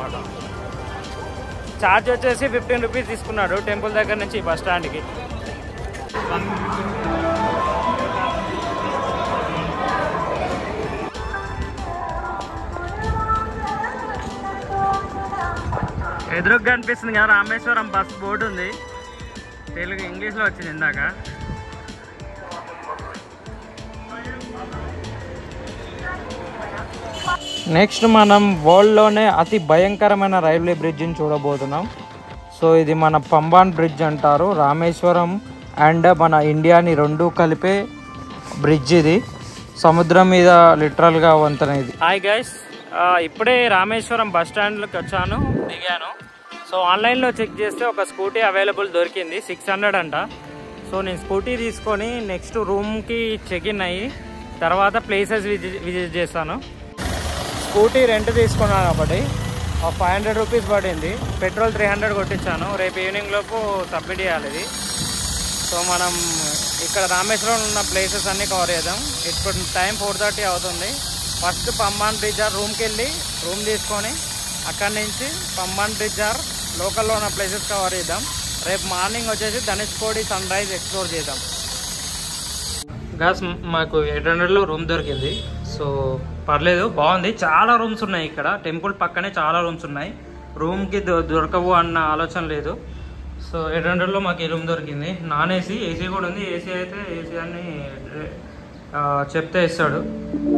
అనమాట. ఛార్జ్ వచ్చేసి 15 రూపీస్ తీసుకున్నాడు టెంపుల్ దగ్గర నుంచి బస్ స్టాండ్కి. ఎదురుగా కనిపిస్తుంది కదా రామేశ్వరం బస్ బోర్డు ఉంది, తెలుగు ఇంగ్లీష్లో వచ్చింది ఇందాక. నెక్స్ట్ మనం వరల్డ్లోనే అతి భయంకరమైన రైల్వే బ్రిడ్జిని చూడబోతున్నాం. సో ఇది మన పంబాన్ బ్రిడ్జ్ అంటారు. రామేశ్వరం అండ్ మన ఇండియాని రెండు కలిపే బ్రిడ్జ్ ఇది. సముద్రం మీద లిటరల్గా వంతెన ఇది. హాయ్ గైస్, ఇప్పుడే రామేశ్వరం బస్ స్టాండ్లోకి వచ్చాను, దిగాను. సో ఆన్లైన్లో చెక్ చేస్తే ఒక స్కూటీ అవైలబుల్ దొరికింది, 600 అంట. సో నేను స్కూటీ తీసుకొని నెక్స్ట్ రూమ్కి చెక్ ఇన్ అయ్యి తర్వాత ప్లేసెస్ విజిట్ చేస్తాను. స్కూటీ రెంట్ తీసుకున్నాను ఒకటి, 500 రూపీస్ పడింది. పెట్రోల్ 300 కొట్టించాను. రేపు ఈవినింగ్ లోపు సబ్మిట్ చేయాలి ఇది. సో మనం ఇక్కడ రామేశ్వరం ఉన్న ప్లేసెస్ అన్నీ కవర్ చేద్దాం. ఇప్పుడు టైం 4:30 అవుతుంది. ఫస్ట్ పంబాన్ బ్రిడ్జ్ రూమ్కి వెళ్ళి రూమ్ తీసుకొని అక్కడి నుంచి పంబాన్ బ్రిడ్జ్ లోకల్లో ఉన్న ప్లేసెస్ కవర్ చేద్దాం. రేపు మార్నింగ్ వచ్చేసి ధనుష్కోడి సన్ రైజ్ ఎక్స్ప్లోర్ చేద్దాం. గాస్ మాకు 800లో రూమ్ దొరికింది. సో పర్లేదు, బాగుంది. చాలా రూమ్స్ ఉన్నాయి ఇక్కడ, టెంపుల్ పక్కనే చాలా రూమ్స్ ఉన్నాయి. రూమ్కి దొరకవు అన్న ఆలోచన లేదు. సో 800లో మాకు ఈ రూమ్ దొరికింది. నాన్ ఏసీ, ఏసీ కూడా ఉంది. ఏసీ అయితే ఏసీ అన్ని చెప్తే ఇస్తాడు,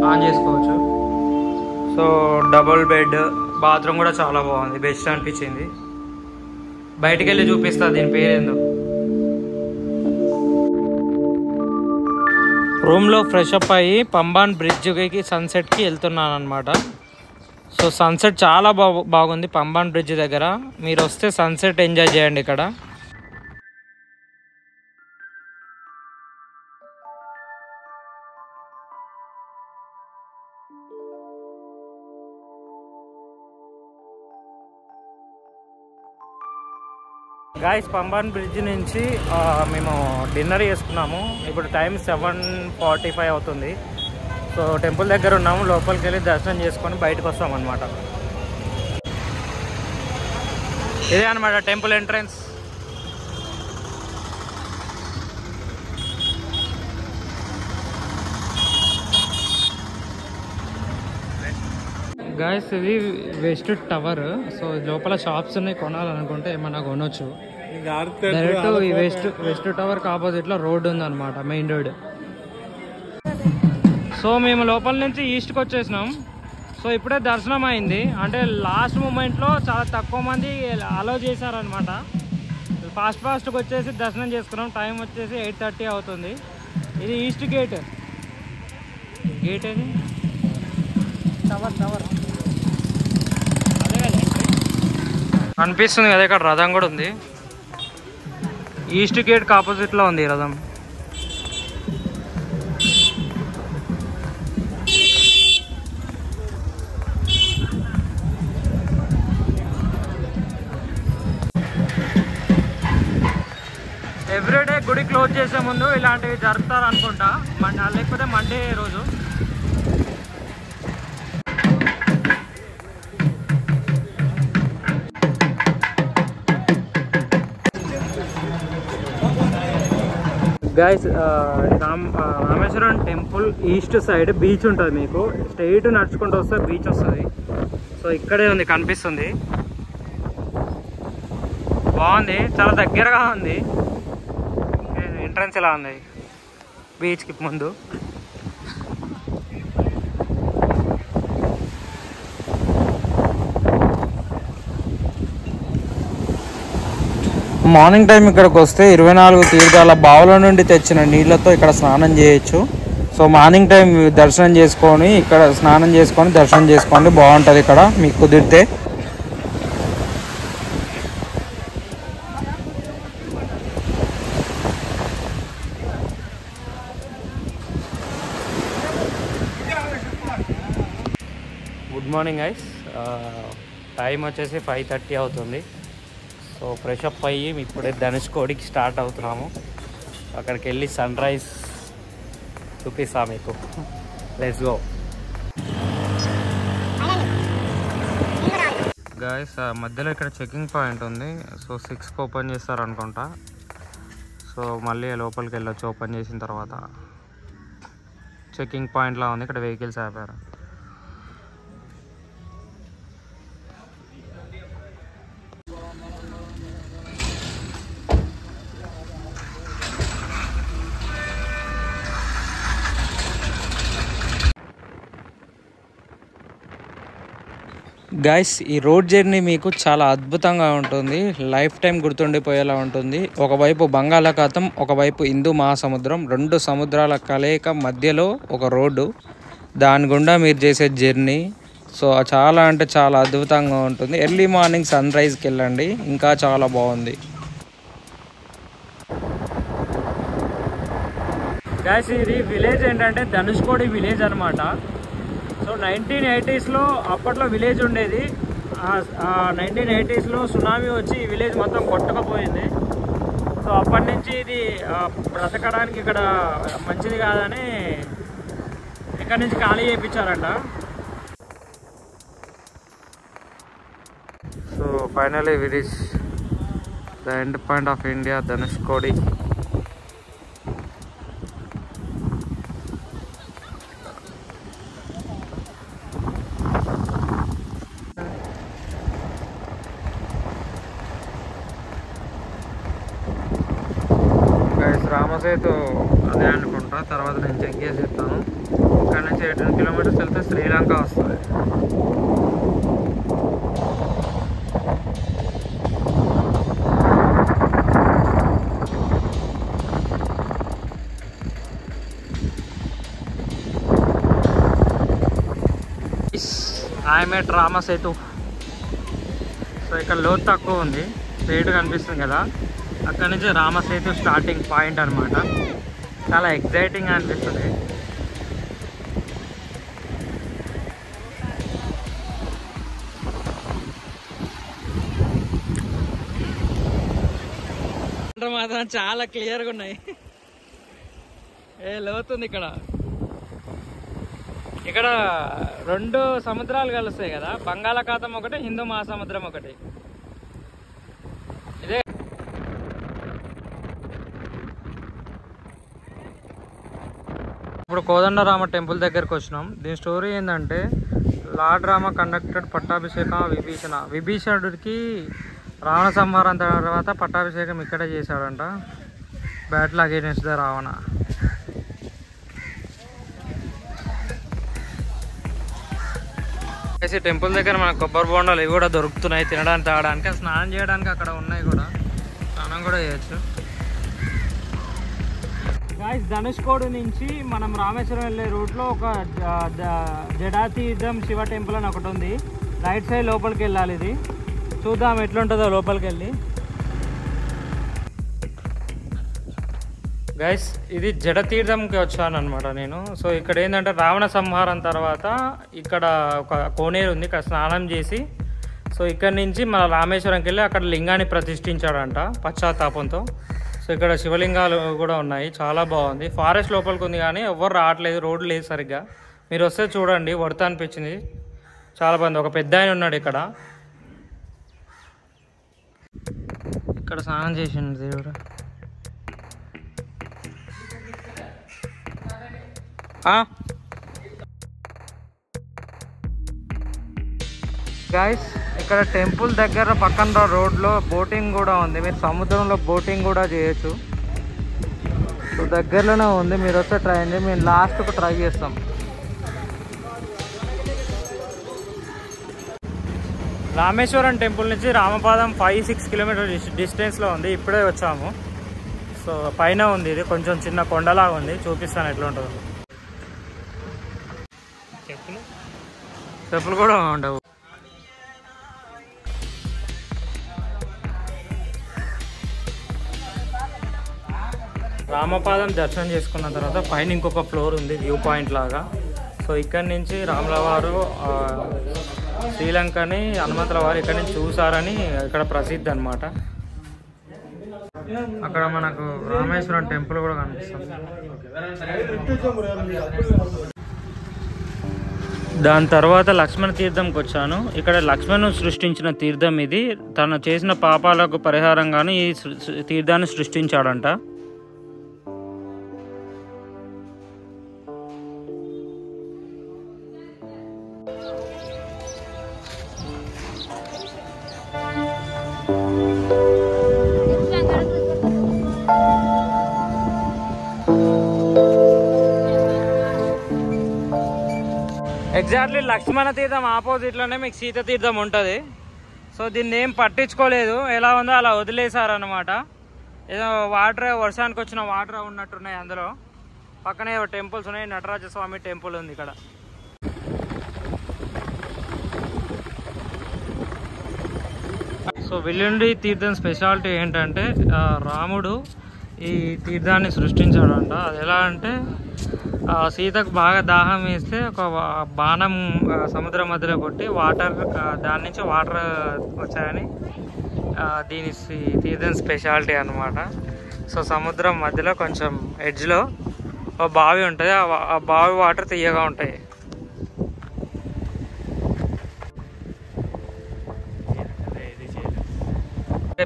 ఆన్ చేసుకోవచ్చు. సో డబుల్ బెడ్, బాత్రూమ్ కూడా చాలా బాగుంది, బెస్ట్ అనిపించింది. బయటికి వెళ్ళి చూపిస్తా దీని పేరేందో. రూమ్లో ఫ్రెష్ అప్ అయ్యి పంబాన్ బ్రిడ్జ్కి సన్సెట్కి వెళ్తున్నాను అనమాట. సో సన్సెట్ చాలా బాగుంది పంబాన్ బ్రిడ్జ్ దగ్గర. మీరు వస్తే సన్సెట్ ఎంజాయ్ చేయండి ఇక్కడ. గాయస్ పంబాన్ బ్రిడ్జ్ నుంచి మేము డిన్నర్ చేసుకున్నాము. ఇప్పుడు టైం 7:45 అవుతుంది. సో టెంపుల్ దగ్గర ఉన్నాము, లోపలికి వెళ్ళి దర్శనం చేసుకొని బయటకు వస్తాం అనమాట. ఇదే అనమాట టెంపుల్ ఎంట్రన్స్. గాయస్ ఇది వెస్ట్ టవర్. సో లోపల షాప్స్ ఉన్నాయి, కొనాలనుకుంటే ఏమన్నా కొనొచ్చు. డైరెక్ట్ ఈ వెస్ట్ టవర్కి ఆపోజిట్లో రోడ్ ఉందన్నమాట, మెయిన్ రోడ్. సో మేము లోపల నుంచి ఈస్ట్కి వచ్చేసినాం. సో ఇప్పుడే దర్శనం అయింది. అంటే లాస్ట్ మూమెంట్లో చాలా తక్కువ మంది అలో చేశారనమాట. ఫాస్ట్గా వచ్చేసి దర్శనం చేసుకున్నాం. టైం వచ్చేసి 8:30 అవుతుంది. ఇది ఈస్ట్ గేట్. గేట్ ఏది? టవర్ కనిపిస్తుంది కదా, ఇక్కడ రథం కూడా ఉంది. ఈస్ట్ గేట్కి ఆపోజిట్లో ఉంది రథం. ఎవ్రీడే గుడి క్లోజ్ చేసే ముందు ఇలాంటివి జరుపుతారు అనుకుంటా, లేకపోతే మండే రోజు. Guys Rameswaram temple east side beach ఉంటుంది. మీకు స్ట్రైట్ నడుచుకుంటూ వస్తే బీచ్ వస్తుంది. సో ఇక్కడే ఉంది, కనిపిస్తుంది. బాగుంది, చాలా దగ్గరగా ఉంది. ఎంట్రన్స్ ఎలా ఉంది బీచ్కి ముందు. మార్నింగ్ టైం ఇక్కడికి వస్తే 24 తీర్థాల బావుల నుండి తెచ్చిన నీళ్ళతో ఇక్కడ స్నానం చేయొచ్చు. సో మార్నింగ్ టైం దర్శనం చేసుకొని ఇక్కడ స్నానం చేసుకొని దర్శనం చేసుకోండి, బాగుంటుంది ఇక్కడ మీకు కుదిరితే. గుడ్ మార్నింగ్ గైస్, టైం వచ్చేసి 5:30 అవుతుంది. సో ఫ్రెష్ అప్ అయ్యి ఇప్పుడే ధనుష్కోడికి స్టార్ట్ అవుతున్నాము. అక్కడికి వెళ్ళి సన్ రైజ్ చూపిస్తా మీకు. Let's go. గాయస్ మధ్యలో ఇక్కడ చెకింగ్ పాయింట్ ఉంది. సో 6కి ఓపెన్ చేస్తారు అనుకుంటా. సో మళ్ళీ లోపలికి వెళ్ళొచ్చు ఓపెన్ చేసిన తర్వాత. చెకింగ్ పాయింట్లా ఉంది, ఇక్కడ వెహికల్స్ ఆపారు. గైస్ ఈ రోడ్ జర్నీ మీకు చాలా అద్భుతంగా ఉంటుంది, లైఫ్ టైం గుర్తుండిపోయేలా ఉంటుంది. ఒకవైపు బంగాళాఖాతం, ఒకవైపు హిందూ మహాసముద్రం, 2 సముద్రాల కలయిక మధ్యలో ఒక రోడ్డు, దాని గుండా మీరు చేసే జర్నీ. సో చాలా అంటే చాలా అద్భుతంగా ఉంటుంది. ఎర్లీ మార్నింగ్ సన్ రైజ్కి వెళ్ళండి, ఇంకా చాలా బాగుంది. గైస్ ఇది విలేజ్ ఏంటంటే ధనుష్కోడి విలేజ్ అనమాట. సో 1980స్లో అప్పట్లో విలేజ్ ఉండేది. 1980స్లో సునామీ వచ్చి ఈ విలేజ్ మొత్తం కొట్టుకుపోయింది. సో అప్పటి నుంచి ఇది బ్రతకడానికి ఇక్కడ మంచిది కాదని ఇక్కడ నుంచి ఖాళీ చేయించారంట. So finally we reach the end point of India, Dhanushkodi. Ramasetu అదే అనుకుంటా, తర్వాత నేను చెక్ చేసి చెప్తాను. ఇక్కడ నుంచి 18 కిలోమీటర్స్ వెళ్తే శ్రీలంక వస్తుంది. I'm at Ram Setu. సో ఇక్కడ లోతు తక్కువ ఉంది, స్ట్రైట్ కనిపిస్తుంది కదా, అక్కడ నుంచి రామసేతు స్టార్టింగ్ పాయింట్ అనమాట. చాలా ఎగ్జైటింగ్ అనిపిస్తుంది. మాత్రం చాలా క్లియర్గా ఉన్నాయి. లోతుంది ఇక్కడ. ఇక్కడ 2 సముద్రాలు కలుస్తాయి కదా, బంగాళాఖాతం ఒకటి, హిందూ మహాసముద్రం ఒకటి. ఇదే ఇప్పుడు కోదండరామ టెంపుల్ దగ్గరకు వచ్చినాం. దీని స్టోరీ ఏంటంటే లార్డ్ రామ కండక్టెడ్ పట్టాభిషేకం విభీషణుడికి రావణ సంహారం తర్వాత పట్టాభిషేకం ఇక్కడే చేశాడంట. Battle against the Ravana. Temple దగ్గర మన కొబ్బరి బొండాలు ఇవి కూడా దొరుకుతున్నాయి, తినడానికి తాగడానికి, స్నానం చేయడానికి అక్కడ ఉన్నాయి కూడా, స్నానం కూడా చేయొచ్చు. గాయస్ ధనుష్కోడి నుంచి మనం రామేశ్వరం వెళ్ళే రూట్లో ఒక జడాతీర్థం శివ టెంపుల్ అని ఒకటి ఉంది. రైట్ సైడ్ లోపలికి వెళ్ళాలి. ఇది చూద్దాం ఎట్లుంటుందో లోపలికి వెళ్ళి. గైస్ ఇది జడతీర్థంకి వచ్చాను అనమాట నేను. సో ఇక్కడ ఏంటంటే రావణ సంహారం తర్వాత ఇక్కడ ఒక కోనేరు ఉంది, ఇక్కడ స్నానం చేసి సో ఇక్కడ నుంచి మన రామేశ్వరంకి వెళ్ళి అక్కడ లింగాన్ని ప్రతిష్ఠించాడంట పశ్చాత్తాపంతో. సో ఇక్కడ శివలింగాలు కూడా ఉన్నాయి, చాలా బాగుంది. ఫారెస్ట్ లోపలికి ఉంది కానీ ఎవ్వరు రావట్లేదు, రోడ్డు లేదు సరిగ్గా. మీరు వస్తే చూడండి, వర్త్ అనిపించింది, చాలా బాగుంది. ఒక పెద్ద ఆయన ఉన్నాడు ఇక్కడ. ఇక్కడ స్నానం చేసిండు దేవుడు. గైస్ ఇక్కడ టెంపుల్ దగ్గర పక్కన రోడ్లో బోటింగ్ కూడా ఉంది. మీరు సముద్రంలో బోటింగ్ కూడా చేయొచ్చు. సో దగ్గరలోనే ఉంది, మీరు వస్తే ట్రై చేయండి. మేము లాస్ట్కు ట్రై చేస్తాం. రామేశ్వరం టెంపుల్ నుంచి రామపాదం 5-6 కిలోమీటర్ డిస్టెన్స్లో ఉంది. ఇప్పుడే వచ్చాము. సో పైన ఉంది, ఇది కొంచెం చిన్న కొండలాగా ఉంది, చూపిస్తాను ఎట్లా ఉంటుందో. చెప్పులు కూడా ఉండవు. రామపాదం దర్శనం చేసుకున్న తర్వాత పైన ఇంకొక ఫ్లోర్ ఉంది, వ్యూ పాయింట్ లాగా. సో ఇక్కడ నుంచి రాముల వారు శ్రీలంకని హనుమంతుల వారు ఇక్కడ నుంచి చూసారని ఇక్కడ ప్రసిద్ధి అనమాట. అక్కడ మనకు రామేశ్వరం టెంపుల్ కూడా కనిపిస్తుంది. దాని తర్వాత లక్ష్మణ తీర్థంకి వచ్చాను. ఇక్కడ లక్ష్మణుడు సృష్టించిన తీర్థం ఇది. తను చేసిన పాపాలకు పరిహారంగాను ఈ తీర్థాన్ని సృష్టించాడంట. ఎగ్జాక్ట్లీ లక్ష్మణ తీర్థం ఆపోజిట్లోనే మీకు సీత తీర్థం ఉంటుంది. సో దీన్ని ఏం పట్టించుకోలేదు, ఎలా ఉందో అలా వదిలేశారనమాట. ఏదో వాటర్ వర్షానికి వచ్చిన వాటర్ ఉన్నట్టున్నాయి. అందులో పక్కనే టెంపుల్స్ ఉన్నాయి. నటరాజ స్వామి టెంపుల్ ఉంది ఇక్కడ. సో వెల్లుండి తీర్థం స్పెషాలిటీ ఏంటంటే రాముడు ఈ తీర్థాన్ని సృష్టించాడంట. అది ఎలా అంటే సీతకు బాగా దాహం వేస్తే ఒక బాణం సముద్రం మధ్యలో కొట్టి వాటర్ దాని నుంచి వాటర్ వచ్చాయని దీని తీర్థం స్పెషాలిటీ అనమాట. సో సముద్రం మధ్యలో కొంచెం ఎడ్జ్లో ఒక బావి ఉంటుంది. ఆ బావి వాటర్ తీయగా ఉంటాయి.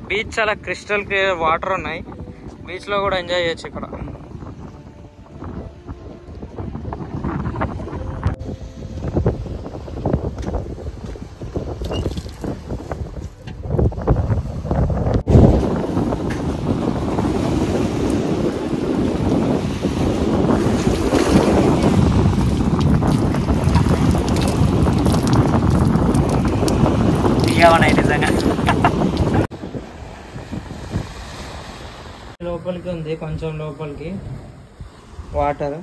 బీచ్ చాలా క్రిస్టల్ క్లియర్ వాటర్ ఉన్నాయి. బీచ్లో కూడా ఎంజాయ్ చేయొచ్చు ఇక్కడ. నిజంగా లోపలికి ఉంది, కొంచెం లోపలికి వాటర్.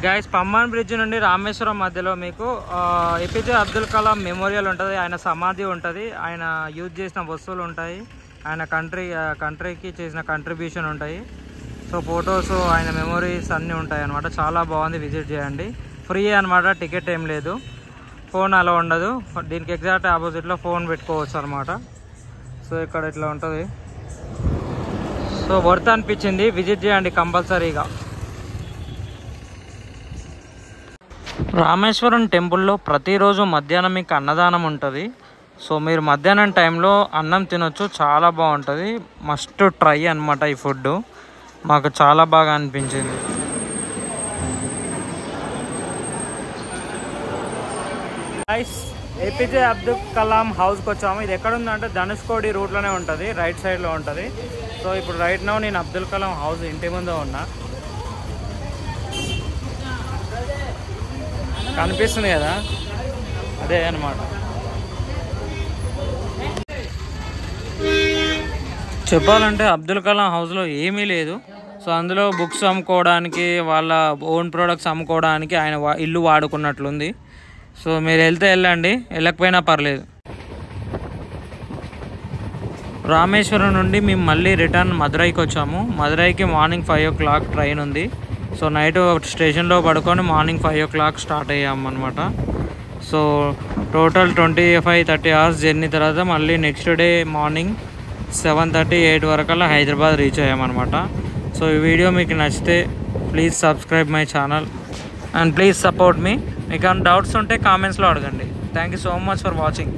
గైస్, పంబాన్ బ్రిడ్జ్ నుండి రామేశ్వరం మధ్యలో మీకు ఏపీజే అబ్దుల్ కలాం మెమోరియల్ ఉంటుంది. ఆయన సమాధి ఉంటుంది. ఆయన యూజ్ చేసిన వస్తువులు ఉంటాయి. ఆయన కంట్రీకి చేసిన కంట్రిబ్యూషన్ ఉంటాయి. సో ఫొటోస్, ఆయన మెమోరీస్ అన్నీ ఉంటాయి అన్నమాట. చాలా బాగుంది, విజిట్ చేయండి. ఫ్రీ అనమాట, టికెట్ ఏం లేదు. ఫోన్ అలా ఉండదు. దీనికి ఎగ్జాక్ట్ ఆపోజిట్లో ఫోన్ పెట్టుకోవచ్చు అనమాట. సో ఇక్కడ ఇట్లా ఉంటుంది. సో వర్త్ అనిపించింది, విజిట్ చేయండి కంపల్సరీగా. రామేశ్వరం టెంపుల్లో ప్రతిరోజు మధ్యాహ్నం మీకు అన్నదానం ఉంటుంది. సో మీరు మధ్యాహ్నం టైంలో అన్నం తినొచ్చు, చాలా బాగుంటుంది. మస్ట్ ట్రై అనమాట ఈ ఫుడ్. మాకు చాలా బాగా అనిపించింది. ఏపీజే అబ్దుల్ కలాం హౌస్కి వచ్చాము. ఇది ఎక్కడ ఉందంటే ధనుష్కోడి రూట్లోనే ఉంటుంది, రైట్ సైడ్లో ఉంటుంది. సో ఇప్పుడు రైట్ నౌ నేను అబ్దుల్ కలాం హౌస్ ఇంటి ముందు ఉన్నా. కనిపిస్తుంది కదా, అదే అన్నమాట. చెప్పాలంటే అబ్దుల్ కలాం హౌస్లో ఏమీ లేదు. సో అందులో బుక్స్ అమ్ముకోవడానికి, వాళ్ళ ఓన్ ప్రొడక్ట్స్ అమ్ముకోవడానికి ఆయన ఇల్లు వాడుకున్నట్లుంది. సో మీరు వెళ్తే వెళ్ళండి, వెళ్ళకపోయినా పర్లేదు. రామేశ్వరం నుండి మేము మళ్ళీ రిటర్న్ మదురైకి వచ్చాము. మదురైకి మార్నింగ్ 5 o'clock ట్రైన్ ఉంది. సో నైట్ స్టేషన్లో పడుకొని మార్నింగ్ 5 o'clock స్టార్ట్ అయ్యాము అనమాట. సో టోటల్ 25-30 hours జర్నీ తర్వాత మళ్ళీ నెక్స్ట్ డే మార్నింగ్ 7:30-8 వరకల్లా హైదరాబాద్ రీచ్ అయ్యామన్నమాట. సో ఈ వీడియో మీకు నచ్చితే please subscribe my channel and please support me. మీకు ఏమైనా డౌట్స్ ఉంటే కామెంట్స్లో అడగండి. Thank you so much for watching.